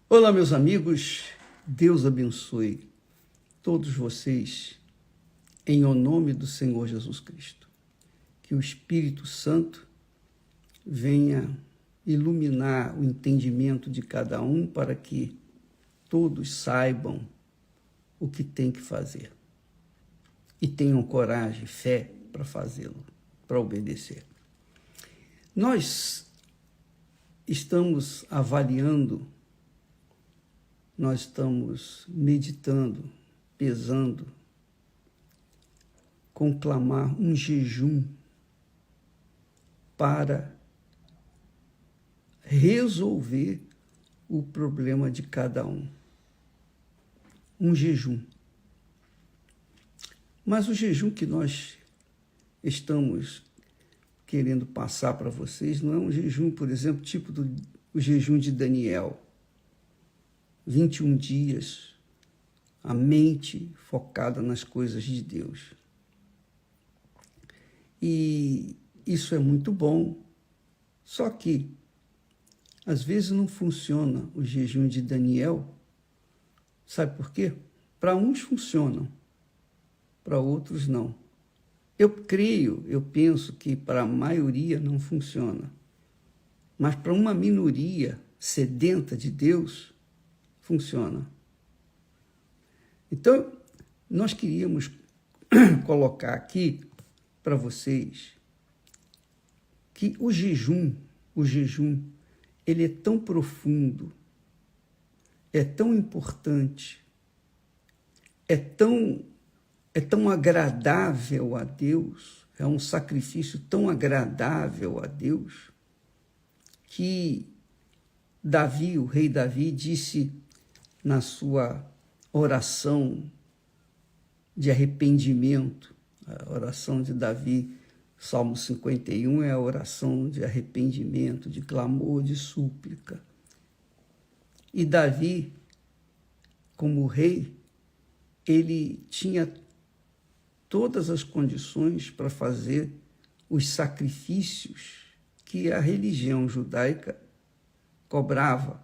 Olá, meus amigos, Deus abençoe todos vocês, em o nome do Senhor Jesus Cristo. Que o Espírito Santo venha iluminar o entendimento de cada um para que todos saibam o que tem que fazer e tenham coragem, fé para fazê-lo, para obedecer. Nós estamos avaliando, nós estamos meditando, pesando, conclamar um jejum para resolver o problema de cada um. Um jejum. Mas o jejum que nós estamos querendo passar para vocês não é um jejum, por exemplo, tipo o jejum de Daniel. 21 dias, a mente focada nas coisas de Deus. E isso é muito bom, só que às vezes não funciona o jejum de Daniel. Sabe por quê? Para uns funcionam, para outros não. Eu penso que para a maioria não funciona, mas para uma minoria sedenta de Deus, funciona. Então, nós queríamos colocar aqui para vocês que o jejum, ele é tão profundo, é tão importante, é tão agradável a Deus, é um sacrifício tão agradável a Deus, que Davi, o rei Davi, disse na sua oração de arrependimento, a oração de Davi, Salmo 51, é a oração de arrependimento, de clamor, de súplica. E Davi, como rei, ele tinha todas as condições para fazer os sacrifícios que a religião judaica cobrava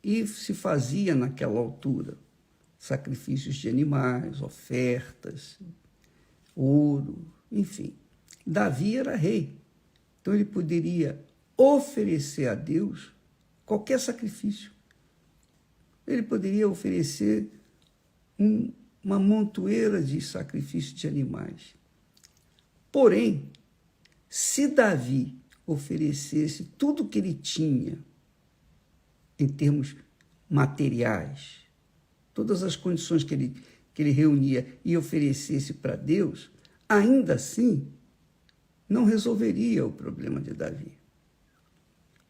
e se fazia naquela altura. Sacrifícios de animais, ofertas, ouro, enfim. Davi era rei, então ele poderia oferecer a Deus qualquer sacrifício. Ele poderia oferecer uma montoeira de sacrifícios de animais. Porém, se Davi oferecesse tudo o que ele tinha, em termos materiais, todas as condições que ele reunia e oferecesse para Deus, ainda assim, não resolveria o problema de Davi.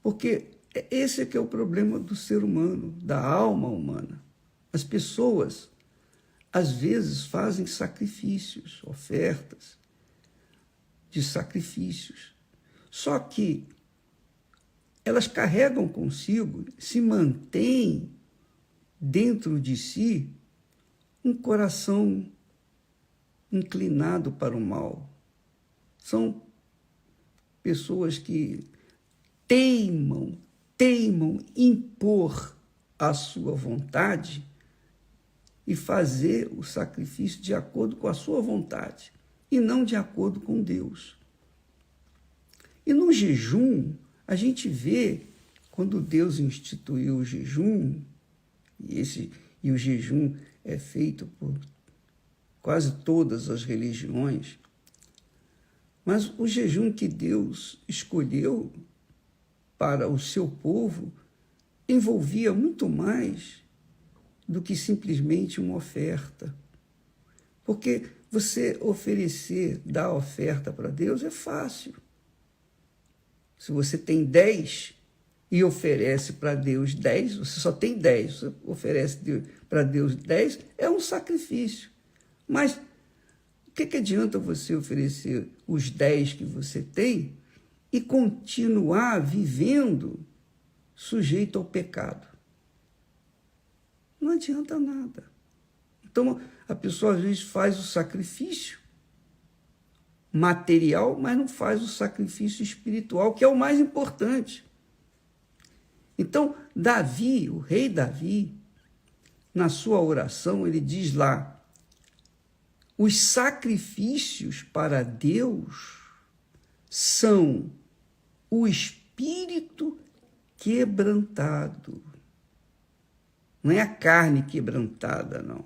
Porque esse é que é o problema do ser humano, da alma humana. As pessoas, às vezes, fazem sacrifícios, ofertas de sacrifícios. Só que elas carregam consigo, se mantêm dentro de si um coração inclinado para o mal. São pessoas que teimam impor a sua vontade e fazer o sacrifício de acordo com a sua vontade e não de acordo com Deus. E no jejum, a gente vê, quando Deus instituiu o jejum, e o jejum é feito por quase todas as religiões, mas o jejum que Deus escolheu para o seu povo envolvia muito mais do que simplesmente uma oferta. Porque você dar oferta para Deus é fácil. Se você tem 10 e oferece para Deus 10, você só tem 10, você oferece para Deus 10, é um sacrifício. Mas o que adianta você oferecer os 10 que você tem e continuar vivendo sujeito ao pecado? Não adianta nada. Então, a pessoa às vezes faz o sacrifício material, mas não faz o sacrifício espiritual, que é o mais importante. Então, Davi, o rei Davi, na sua oração, ele diz lá, os sacrifícios para Deus são o espírito quebrantado. Não é a carne quebrantada, não.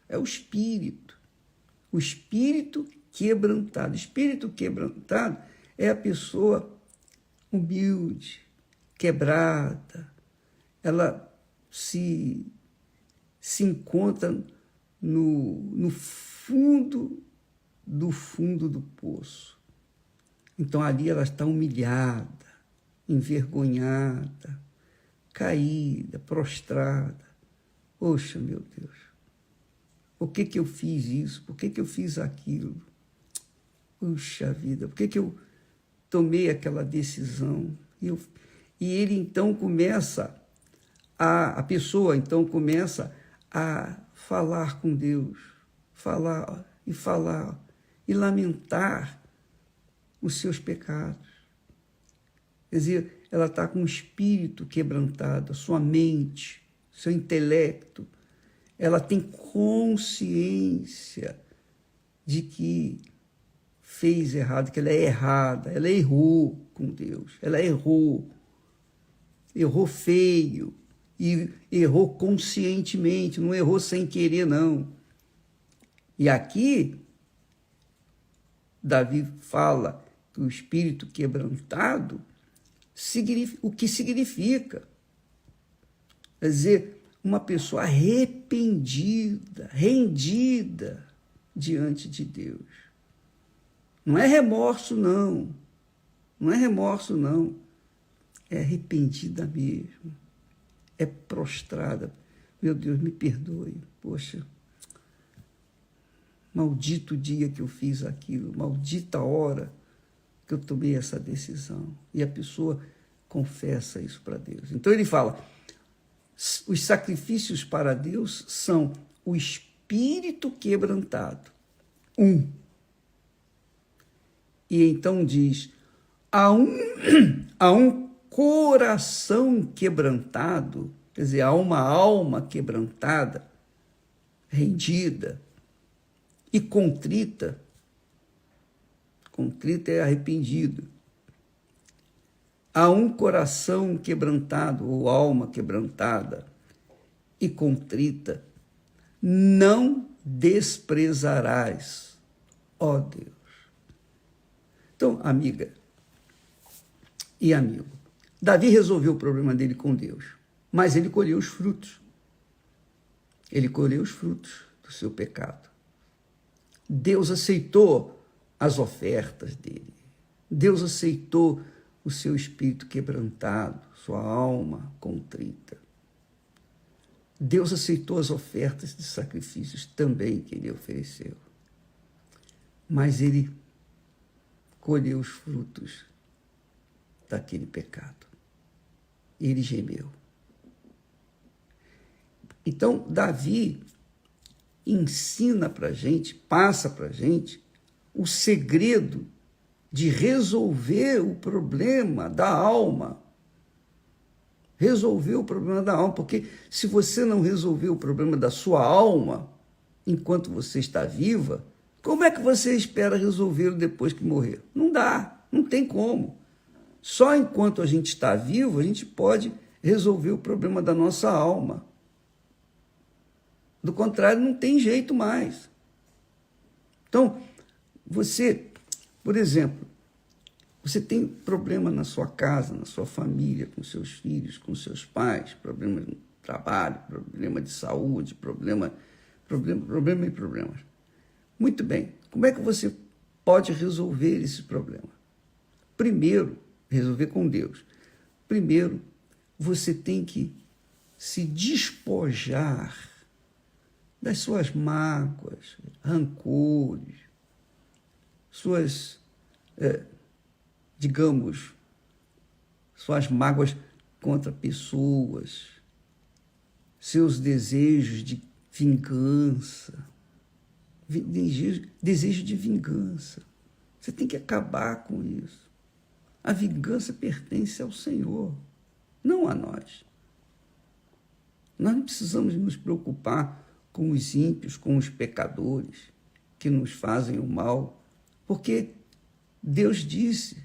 É o espírito. O espírito quebrantado. Espírito quebrantado é a pessoa humilde, quebrada. Ela se encontra no fundo do poço. Então ali ela está humilhada, envergonhada, caída, prostrada. Poxa, meu Deus, por que eu fiz isso? Por que eu fiz aquilo? Puxa vida, por que eu tomei aquela decisão? E ele então começa, a pessoa então começa a falar com Deus, falar e lamentar os seus pecados. Quer dizer, ela está com o espírito quebrantado, a sua mente, seu intelecto. Ela tem consciência de que fez errado, que ela é errada, ela errou com Deus, ela errou feio, e errou conscientemente, não errou sem querer, não. E aqui, Davi fala que o espírito quebrantado, o que significa? Quer dizer, uma pessoa arrependida, rendida diante de Deus. Não é remorso, não. Não é remorso, não. É arrependida mesmo. É prostrada. Meu Deus, me perdoe. Poxa, maldito dia que eu fiz aquilo, maldita hora que eu tomei essa decisão. E a pessoa confessa isso para Deus. Então ele fala, os sacrifícios para Deus são o espírito quebrantado. E então diz, há um coração quebrantado, quer dizer, há uma alma quebrantada, rendida e contrita. Contrita é arrependido. Há um coração quebrantado, ou alma quebrantada e contrita, não desprezarás, ó Deus. Então, amiga e amigo, Davi resolveu o problema dele com Deus, mas ele colheu os frutos. Ele colheu os frutos do seu pecado. Deus aceitou as ofertas dele. Deus aceitou o seu espírito quebrantado, sua alma contrita. Deus aceitou as ofertas de sacrifícios também que ele ofereceu. Mas ele colheu os frutos daquele pecado. Ele gemeu. Então, Davi ensina para a gente, passa para a gente, o segredo de resolver o problema da alma. Resolver o problema da alma, porque se você não resolver o problema da sua alma, enquanto você está viva, como é que você espera resolvê-lo depois que morrer? Não dá, não tem como. Só enquanto a gente está vivo, a gente pode resolver o problema da nossa alma. Do contrário, não tem jeito mais. Então, você, por exemplo, você tem problema na sua casa, na sua família, com seus filhos, com seus pais, problema no trabalho, problema de saúde, problemas. Muito bem, como é que você pode resolver esse problema? Primeiro, resolver com Deus. Primeiro, você tem que se despojar das suas mágoas, rancores, suas, suas mágoas contra pessoas, seus desejos de vingança, desejo de vingança. Você tem que acabar com isso. A vingança pertence ao Senhor. não a nós. Nós não precisamos nos preocupar com os ímpios, com os pecadores que nos fazem o mal, porque Deus disse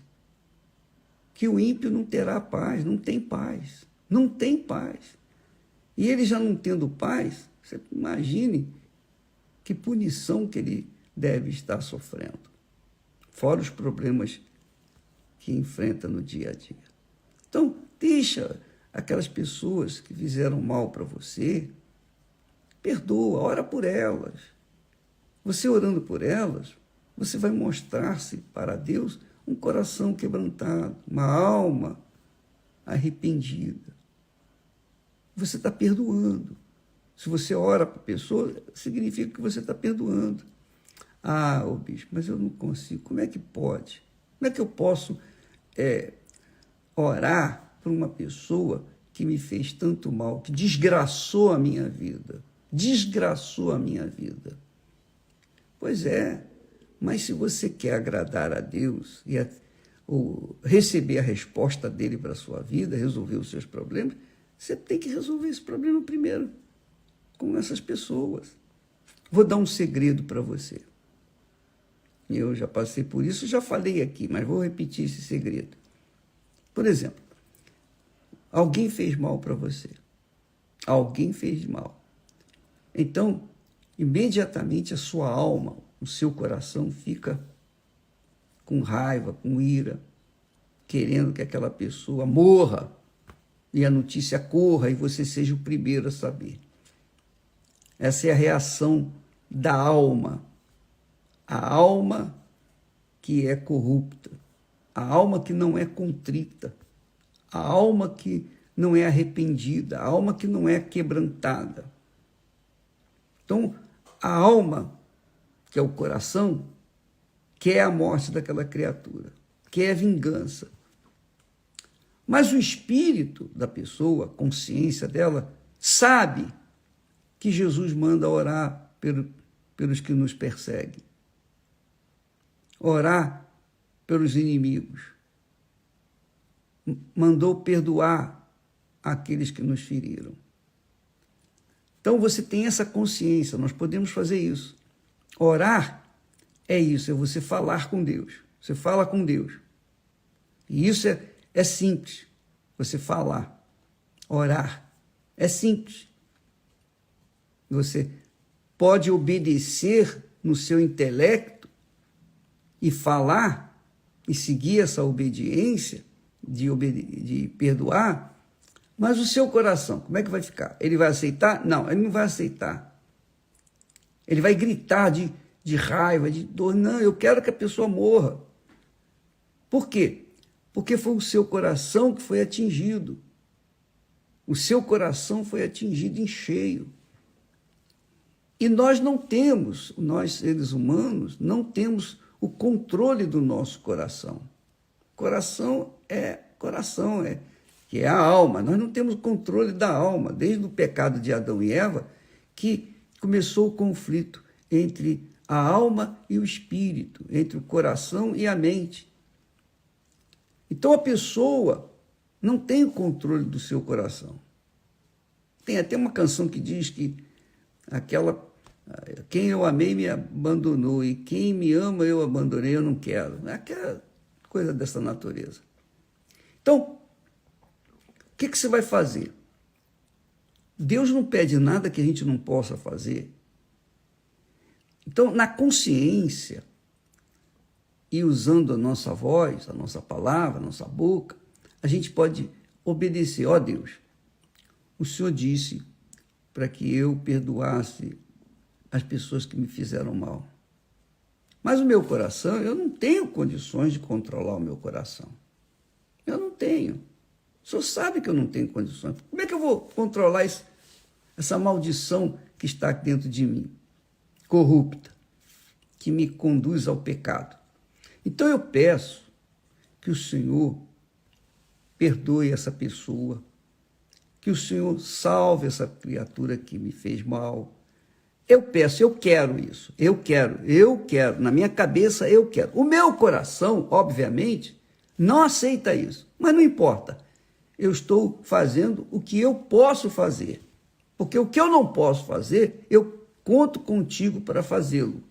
que o ímpio não terá paz, não tem paz, não tem paz. E ele já não tendo paz, você imagine que punição que ele deve estar sofrendo, fora os problemas que enfrenta no dia a dia. Então, deixa aquelas pessoas que fizeram mal para você, perdoa, ora por elas. Você orando por elas, você vai mostrar-se para Deus um coração quebrantado, uma alma arrependida. Você está perdoando. Se você ora para a pessoa, significa que você está perdoando. Ah, ô bispo, mas eu não consigo. Como é que pode? Como é que eu posso orar por uma pessoa que me fez tanto mal, que desgraçou a minha vida? Desgraçou a minha vida. Pois é, mas se você quer agradar a Deus ou receber a resposta dele para a sua vida, resolver os seus problemas, você tem que resolver esse problema primeiro com essas pessoas. Vou dar um segredo para você. Eu já passei por isso, já falei aqui, mas vou repetir esse segredo. Por exemplo, alguém fez mal para você. Alguém fez mal. Então, imediatamente a sua alma, o seu coração fica com raiva, com ira, querendo que aquela pessoa morra e a notícia corra e você seja o primeiro a saber. Essa é a reação da alma. A alma que é corrupta, a alma que não é contrita, a alma que não é arrependida, a alma que não é quebrantada. Então, a alma, que é o coração, quer a morte daquela criatura, quer a vingança. Mas o espírito da pessoa, a consciência dela, sabe que Jesus manda orar pelos que nos perseguem. Orar pelos inimigos. Mandou perdoar aqueles que nos feriram. Então você tem essa consciência, nós podemos fazer isso. Orar é isso, é você falar com Deus. Você fala com Deus. E isso é simples, você falar. Orar é simples. Você pode obedecer no seu intelecto e falar e seguir essa obediência de perdoar, mas o seu coração, como é que vai ficar? Ele vai aceitar? Não, ele não vai aceitar. Ele vai gritar de raiva, de dor. Não, eu quero que a pessoa morra. Por quê? Porque foi o seu coração que foi atingido. O seu coração foi atingido em cheio. E nós não temos, nós seres humanos, não temos o controle do nosso coração. Coração, que é a alma. Nós não temos controle da alma, desde o pecado de Adão e Eva, que começou o conflito entre a alma e o espírito, entre o coração e a mente. Então a pessoa não tem o controle do seu coração. Tem até uma canção que diz que quem eu amei me abandonou e quem me ama eu abandonei, eu não quero. É aquela coisa dessa natureza. Então, o que você vai fazer? Deus não pede nada que a gente não possa fazer. Então, na consciência e usando a nossa voz, a nossa palavra, a nossa boca, a gente pode obedecer. Ó Deus, o Senhor disse para que eu perdoasse as pessoas que me fizeram mal. Mas o meu coração, eu não tenho condições de controlar o meu coração. Eu não tenho. O Senhor sabe que eu não tenho condições. Como é que eu vou controlar essa maldição que está aqui dentro de mim, corrupta, que me conduz ao pecado? Então eu peço que o Senhor perdoe essa pessoa, que o Senhor salve essa criatura que me fez mal. Eu peço, eu quero isso, eu quero, na minha cabeça eu quero. O meu coração, obviamente, não aceita isso, mas não importa. eu estou fazendo o que eu posso fazer. Porque o que eu não posso fazer, eu conto contigo para fazê-lo.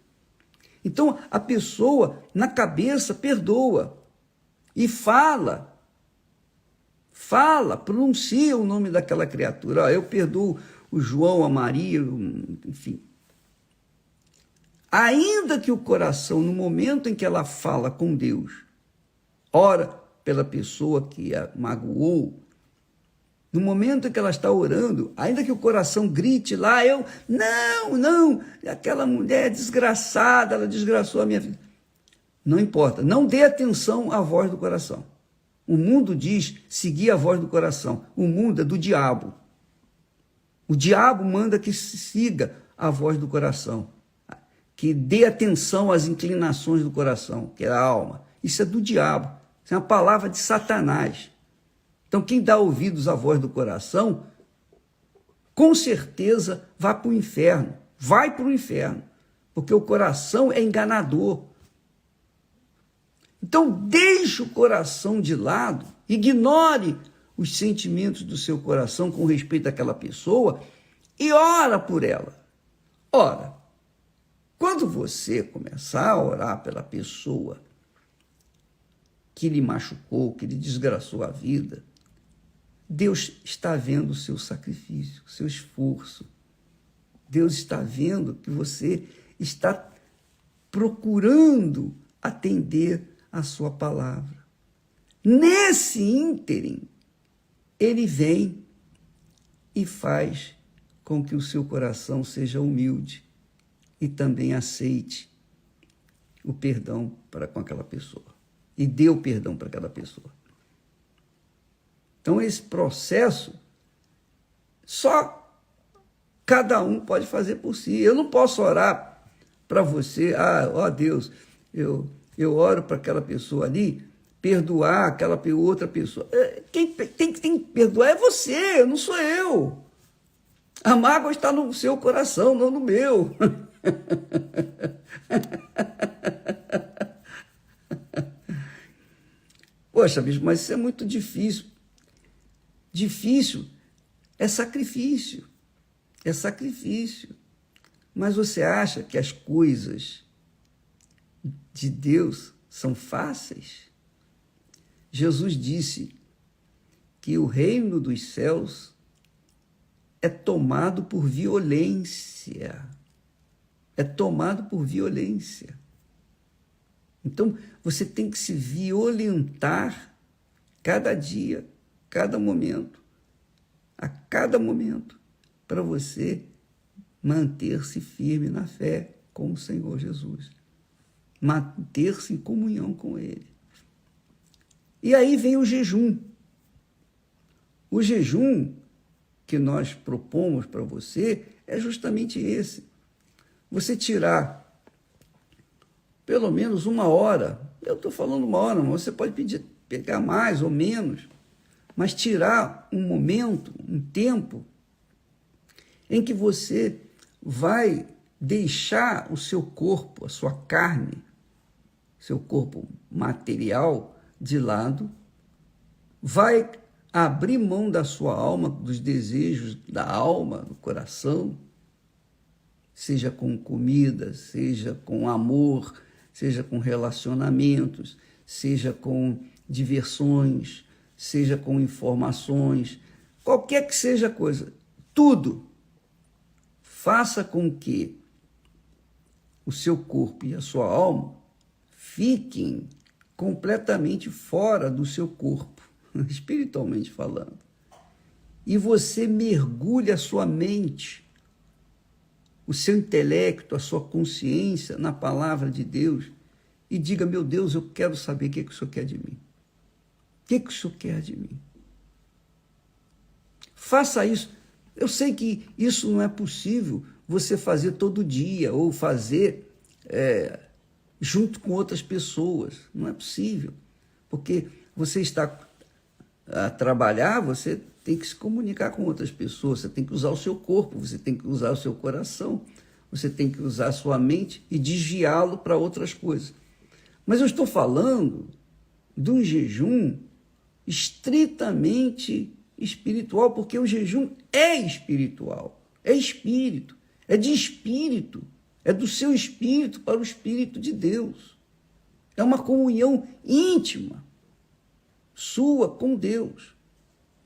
Então, a pessoa, na cabeça, perdoa e fala, pronuncia o nome daquela criatura. Eu perdoo o João, a Maria, enfim. Ainda que o coração, no momento em que ela fala com Deus, ora pela pessoa que a magoou, no momento em que ela está orando, ainda que o coração grite lá, não, aquela mulher desgraçada, ela desgraçou a minha vida. Não importa, não dê atenção à voz do coração. O mundo diz seguir a voz do coração. O mundo é do diabo. O diabo manda que se siga a voz do coração, que dê atenção às inclinações do coração, que é a alma. Isso é do diabo, isso é uma palavra de Satanás. Então, quem dá ouvidos à voz do coração, com certeza vai para o inferno, porque o coração é enganador. Então, deixe o coração de lado, ignore os sentimentos do seu coração com respeito àquela pessoa e ora por ela. Ora, quando você começar a orar pela pessoa que lhe machucou, que lhe desgraçou a vida, Deus está vendo o seu sacrifício, o seu esforço. Deus está vendo que você está procurando atender a sua palavra. Nesse ínterim, ele vem e faz com que o seu coração seja humilde e também aceite o perdão para com aquela pessoa. E dê o perdão para aquela pessoa. Então, esse processo, só cada um pode fazer por si. Eu não posso orar para você, ó Deus, eu oro para aquela pessoa ali, perdoar aquela outra pessoa. Quem tem que perdoar é você, não sou eu. A mágoa está no seu coração, não no meu. Poxa, bicho, mas isso é muito difícil. Difícil é sacrifício. É sacrifício. Mas você acha que as coisas de Deus são fáceis? Jesus disse que o reino dos céus é tomado por violência. É tomado por violência. Então, você tem que se violentar cada dia, cada momento, a cada momento, para você manter-se firme na fé com o Senhor Jesus. Manter-se em comunhão com Ele. E aí vem o jejum. O jejum que nós propomos para você é justamente esse. Você tirar pelo menos 1 hora. Eu estou falando 1 hora, mas você pode pegar mais ou menos, mas tirar um momento, um tempo, em que você vai deixar o seu corpo, a sua carne, seu corpo material de lado, vai abrir mão da sua alma, dos desejos da alma, do coração, seja com comida, seja com amor, seja com relacionamentos, seja com diversões, seja com informações, qualquer que seja a coisa, tudo. Faça com que o seu corpo e a sua alma fiquem completamente fora do seu corpo, espiritualmente falando. E você mergulhe a sua mente, o seu intelecto, a sua consciência na palavra de Deus e diga, meu Deus, eu quero saber o que o Senhor quer de mim. O que o Senhor quer de mim? Faça isso. Eu sei que isso não é possível você fazer todo dia ou fazer junto com outras pessoas. Não é possível, porque você está a trabalhar, você tem que se comunicar com outras pessoas, você tem que usar o seu corpo, você tem que usar o seu coração, você tem que usar a sua mente e desviá-lo para outras coisas. Mas eu estou falando de um jejum estritamente espiritual, porque o jejum é espiritual, é espírito, é de espírito, é do seu espírito para o Espírito de Deus. É uma comunhão íntima sua com Deus.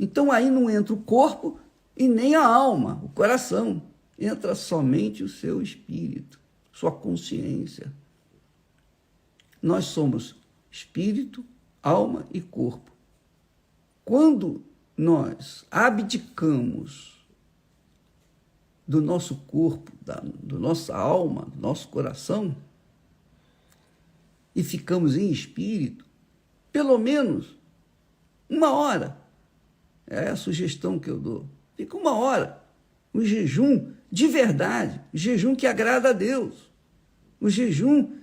Então aí não entra o corpo e nem a alma, o coração. Entra somente o seu espírito, sua consciência. Nós somos espírito, alma e corpo. Quando nós abdicamos do nosso corpo, da nossa alma, do nosso coração, e ficamos em espírito, pelo menos 1 hora, é a sugestão que eu dou, fica 1 hora, um jejum de verdade, um jejum que agrada a Deus, um jejum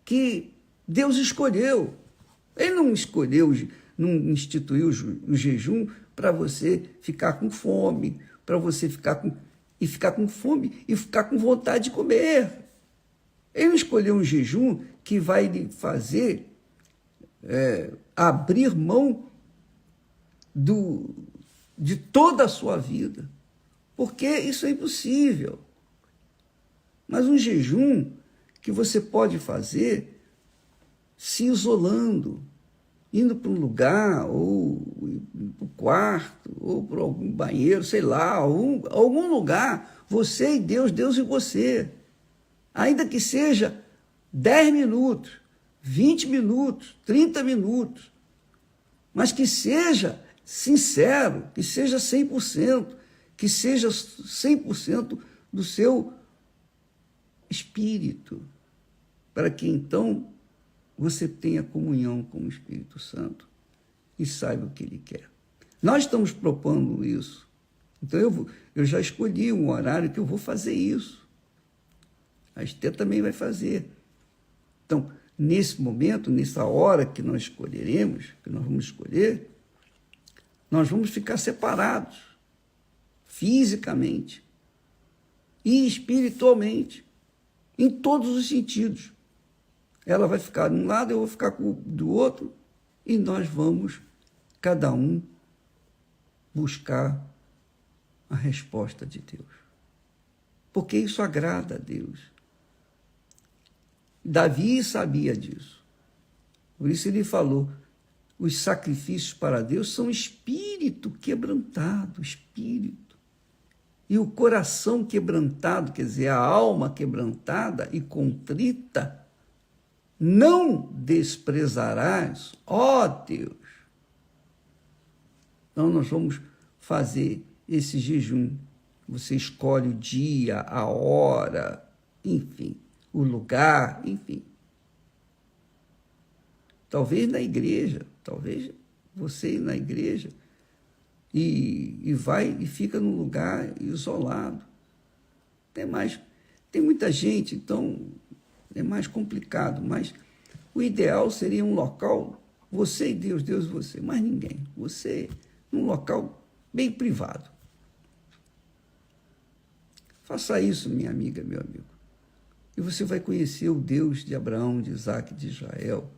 que Deus escolheu. Ele não escolheu, não instituiu o jejum para você ficar com fome, para você ficar com fome e ficar com vontade de comer. Ele não escolheu um jejum que vai lhe fazer abrir mão de toda a sua vida, porque isso é impossível. Mas um jejum que você pode fazer se isolando, indo para um lugar, ou para o quarto, ou para algum banheiro, sei lá, algum lugar, você e Deus, Deus e você. Ainda que seja 10 minutos, 20 minutos, 30 minutos, mas que seja sincero, que seja 100%, que seja 100% do seu espírito, para que então você tenha comunhão com o Espírito Santo e saiba o que Ele quer. Nós estamos propondo isso. Então eu já escolhi um horário que eu vou fazer isso. A Esther também vai fazer. Então, nesse momento, nessa hora que nós escolheremos, que nós vamos escolher, nós vamos ficar separados, fisicamente e espiritualmente, em todos os sentidos. Ela vai ficar de um lado, eu vou ficar do outro, e nós vamos, cada um, buscar a resposta de Deus. Porque isso agrada a Deus. Davi sabia disso. Por isso ele falou, os sacrifícios para Deus são espírito quebrantado, espírito. E o coração quebrantado, quer dizer, a alma quebrantada e contrita, não desprezarás, ó Deus. Então nós vamos fazer esse jejum. Você escolhe o dia, a hora, enfim, o lugar, enfim. Talvez na igreja, talvez você ir na igreja e vai e fica num lugar isolado. Tem muita gente, então é mais complicado, mas o ideal seria um local, você e Deus, Deus e você, mais ninguém. Você num local bem privado. Faça isso, minha amiga, meu amigo. E você vai conhecer o Deus de Abraão, de Isaac, de Israel.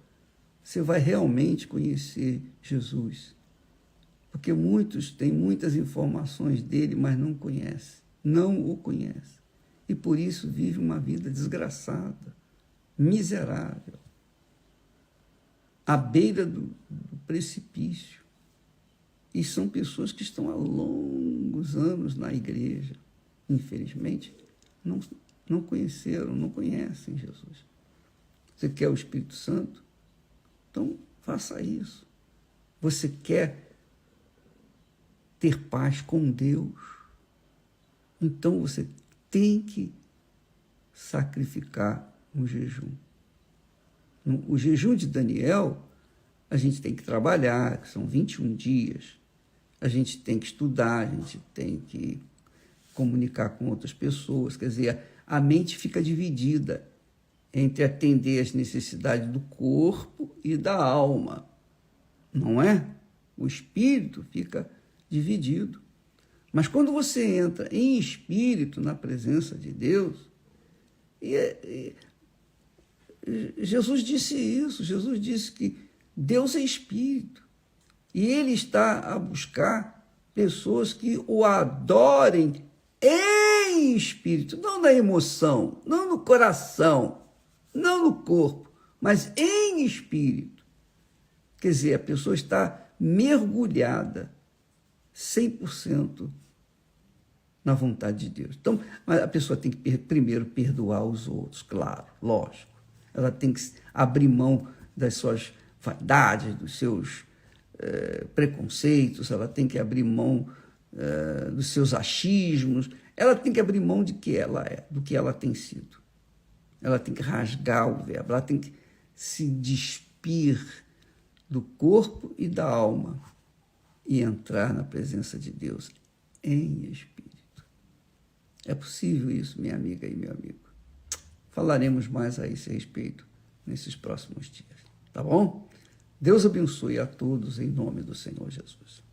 Você vai realmente conhecer Jesus. Porque muitos têm muitas informações dele, mas não conhecem, não o conhecem. E por isso vive uma vida desgraçada, miserável, à beira do precipício. E são pessoas que estão há longos anos na igreja. Infelizmente, não conheceram, não conhecem Jesus. Você quer o Espírito Santo? Então, faça isso. Você quer ter paz com Deus? Então, você tem que sacrificar um jejum. O jejum de Daniel, a gente tem que trabalhar, que são 21 dias. A gente tem que estudar, a gente tem que comunicar com outras pessoas. Quer dizer, a mente fica dividida entre atender às necessidades do corpo e da alma, não é? O espírito fica dividido. Mas quando você entra em espírito na presença de Deus, Jesus disse isso, Jesus disse que Deus é espírito. E ele está a buscar pessoas que o adorem em espírito, não na emoção, não no coração, não no corpo, mas em espírito. Quer dizer, a pessoa está mergulhada 100% na vontade de Deus. Então, mas a pessoa tem que primeiro perdoar os outros, claro, lógico. Ela tem que abrir mão das suas vaidades, dos seus preconceitos, ela tem que abrir mão dos seus achismos, ela tem que abrir mão de que ela é, do que ela tem sido. Ela tem que rasgar o verbo, ela tem que se despir do corpo e da alma e entrar na presença de Deus em espírito. É possível isso, minha amiga e meu amigo. Falaremos mais a esse respeito nesses próximos dias, tá bom? Deus abençoe a todos em nome do Senhor Jesus.